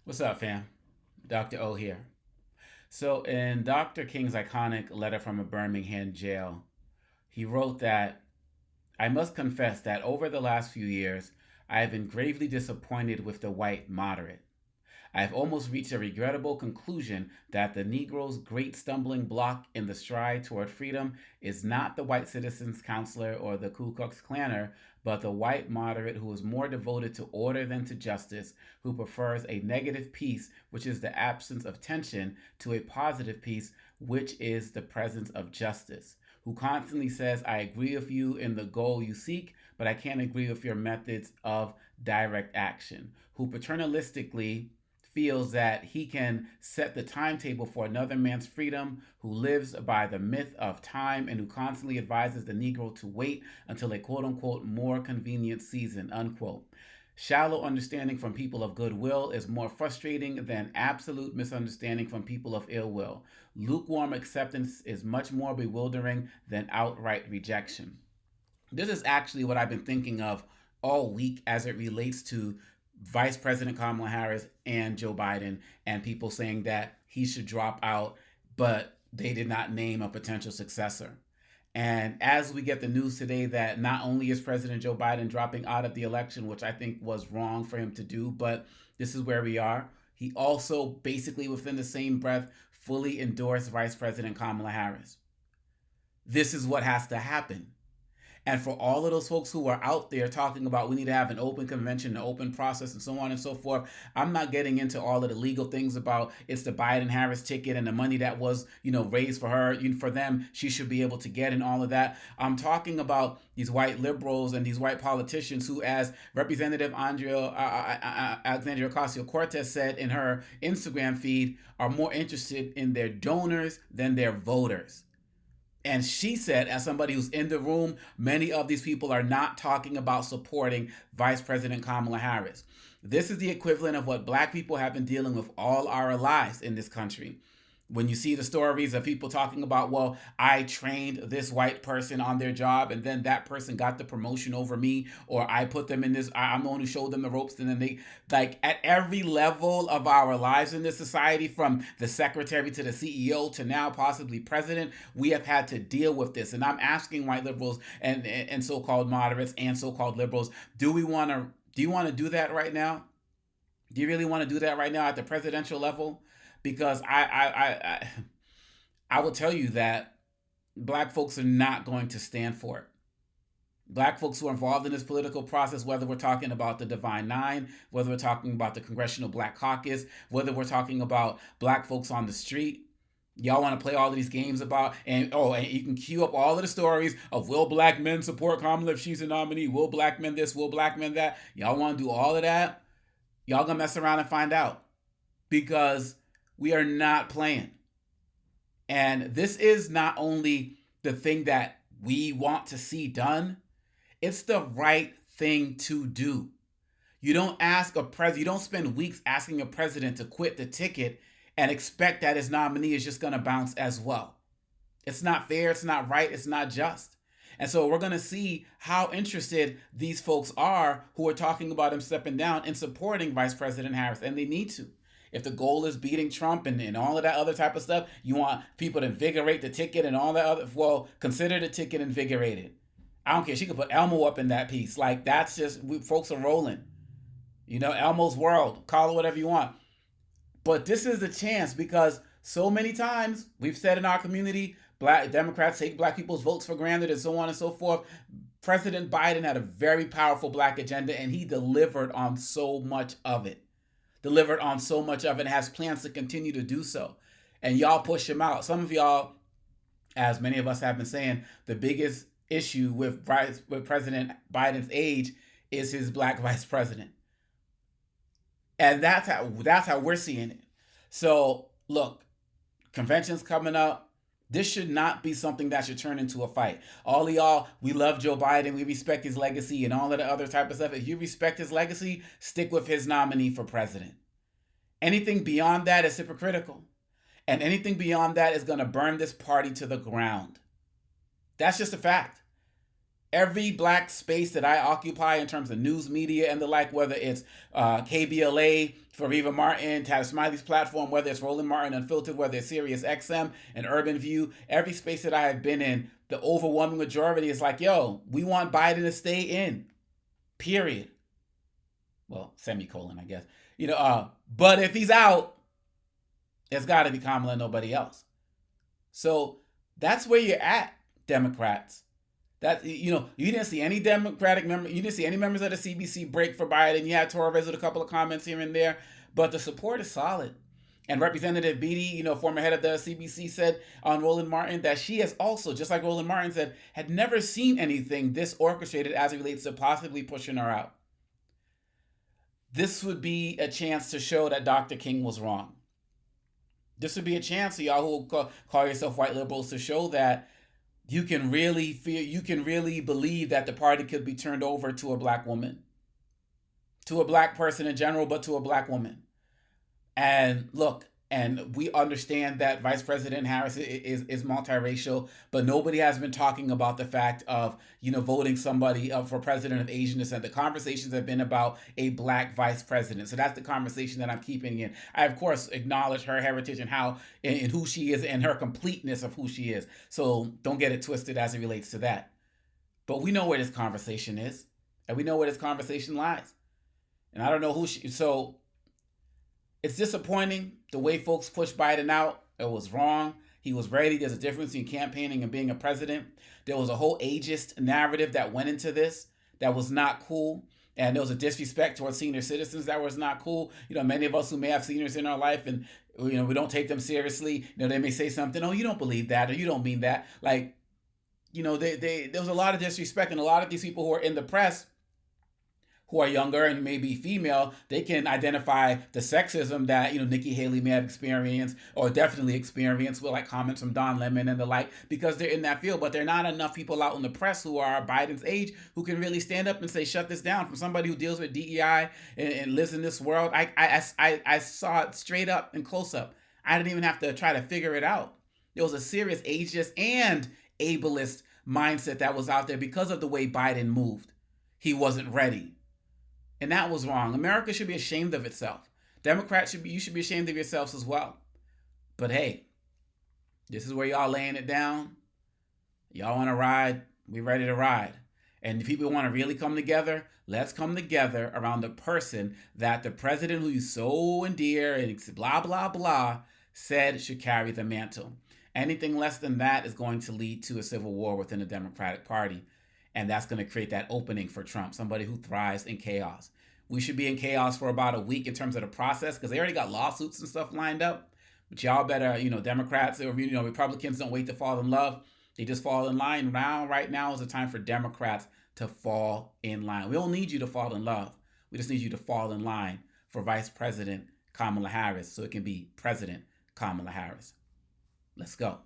What's up, fam? Dr. O here. So, in Dr. King's iconic letter from a Birmingham jail, he wrote that I must confess that over the last few years, I have been gravely disappointed with the white moderate. I have almost reached a regrettable conclusion that the Negro's great stumbling block in the stride toward freedom is not the white citizens' counselor or the Ku Klux Klanner, but the white moderate who is more devoted to order than to justice, who prefers a negative peace, which is the absence of tension, to a positive peace, which is the presence of justice, who constantly says, I agree with you in the goal you seek, but I can't agree with your methods of direct action, who paternalistically feels that he can set the timetable for another man's freedom, who lives by the myth of time and who constantly advises the Negro to wait until a quote unquote more convenient season, unquote. Shallow understanding from people of goodwill is more frustrating than absolute misunderstanding from people of ill will. Lukewarm acceptance is much more bewildering than outright rejection. This is actually what I've been thinking of all week as it relates to Vice President Kamala Harris and Joe Biden, and people saying that he should drop out, but they did not name a potential successor. And as we get the news today that not only is President Joe Biden dropping out of the election, which I think was wrong for him to do, but this is where we are, he also basically within the same breath fully endorsed Vice President Kamala Harris. This is what has to happen. And for all of those folks who are out there talking about we need to have an open convention, an open process, and so on and so forth, I'm not getting into all of the legal things about it's the Biden Harris ticket and the money that was, raised for her, for them, she should be able to get and all of that. I'm talking about these white liberals and these white politicians who, as Representative Alexandria Ocasio Cortez said in her Instagram feed, are more interested in their donors than their voters. And she said, as somebody who's in the room, many of these people are not talking about supporting Vice President Kamala Harris. This is the equivalent of what black people have been dealing with all our lives in this country. When you see the stories of people talking about, well, I trained this white person on their job and then that person got the promotion over me, or I put them in this, I'm the one who showed them the ropes, and then they, like, at every level of our lives in this society, from the secretary to the CEO to now possibly president, we have had to deal with this. And I'm asking white liberals and so-called moderates and so-called liberals, do you want to do that right now? Do you really want to do that right now at the presidential level? Because I will tell you that black folks are not going to stand for it. Black folks who are involved in this political process, whether we're talking about the Divine Nine, whether we're talking about the Congressional Black Caucus, whether we're talking about black folks on the street, y'all want to play all of these games about, and you can queue up all of the stories of will black men support Kamala if she's a nominee, will black men this, will black men that. Y'all want to do all of that? Y'all gonna mess around and find out, because we are not playing. And this is not only the thing that we want to see done, it's the right thing to do. You don't ask a president, you don't spend weeks asking a president to quit the ticket and expect that his nominee is just going to bounce as well. It's not fair, it's not right, it's not just. And so we're going to see how interested these folks are who are talking about him stepping down in supporting Vice President Harris, and they need to. If the goal is beating Trump and all of that other type of stuff, you want people to invigorate the ticket and all that other, well, consider the ticket invigorated. I don't care. She could put Elmo up in that piece. Like, that's just, folks are rolling. Elmo's world, call it whatever you want. But this is the chance, because so many times we've said in our community, black Democrats take black people's votes for granted and so on and so forth. President Biden had a very powerful black agenda, and he delivered on so much of it. And has plans to continue to do so. And y'all push him out. Some of y'all, as many of us have been saying, the biggest issue with President Biden's age is his black vice president. And that's how we're seeing it. So look, convention's coming up. This should not be something that should turn into a fight. All of y'all, we love Joe Biden, we respect his legacy and all of the other type of stuff. If you respect his legacy, stick with his nominee for president. Anything beyond that is hypocritical. And anything beyond that is going to burn this party to the ground. That's just a fact. Every black space that I occupy in terms of news media and the like, whether it's KBLA for Reva Martin, Tavis Smiley's platform, whether it's Roland Martin Unfiltered, whether it's Sirius XM and Urban View, every space that I have been in, the overwhelming majority is like, yo, we want Biden to stay in, period. Well, semicolon, I guess. But if he's out, it's got to be Kamala and nobody else. So that's where you're at, Democrats. That you didn't see any Democratic member, you didn't see any members of the CBC break for Biden. You had Torres with a couple of comments here and there, but the support is solid. And Representative Beatty, former head of the CBC, said on Roland Martin that she has also, just like Roland Martin said, had never seen anything this orchestrated as it relates to possibly pushing her out. This would be a chance to show that Dr. King was wrong. This would be a chance for y'all who call yourself white liberals to show that you can really believe that the party could be turned over to a black woman, to a black person in general, but to a black woman. And look, and we understand that Vice President Harris is multiracial, but nobody has been talking about the fact of, voting somebody up for president of Asian descent. The conversations have been about a black vice president. So that's the conversation that I'm keeping in. I, of course, acknowledge her heritage and how and who she is and her completeness of who she is. So don't get it twisted as it relates to that. But we know where this conversation is, and we know where this conversation lies. And I don't know who she... So it's disappointing the way folks pushed Biden out. It was wrong. He was ready. There's a difference between campaigning and being a president. There was a whole ageist narrative that went into this that was not cool. And there was a disrespect towards senior citizens that was not cool. Many of us who may have seniors in our life and, we don't take them seriously. They may say something, oh, you don't believe that, or you don't mean that. Like, there was a lot of disrespect, and a lot of these people who are in the press who are younger and maybe female, they can identify the sexism that, Nikki Haley may have experienced or definitely experienced with like comments from Don Lemon and the like, because they're in that field. But there are not enough people out in the press who are Biden's age who can really stand up and say, shut this down. From somebody who deals with DEI and lives in this world, I saw it straight up and close up. I didn't even have to try to figure it out. There was a serious ageist and ableist mindset that was out there because of the way Biden moved. He wasn't ready. And that was wrong. America should be ashamed of itself. Democrats you should be ashamed of yourselves as well. But hey, this is where y'all laying it down. Y'all want to ride? We ready to ride. And if people want to really come together, let's come together around the person that the president who you so endear and blah, blah, blah said should carry the mantle. Anything less than that is going to lead to a civil war within the Democratic Party. And that's going to create that opening for Trump, somebody who thrives in chaos. We should be in chaos for about a week in terms of the process because they already got lawsuits and stuff lined up. But y'all better, Democrats or, Republicans don't wait to fall in love. They just fall in line. Right now is the time for Democrats to fall in line. We don't need you to fall in love. We just need you to fall in line for Vice President Kamala Harris so it can be President Kamala Harris. Let's go.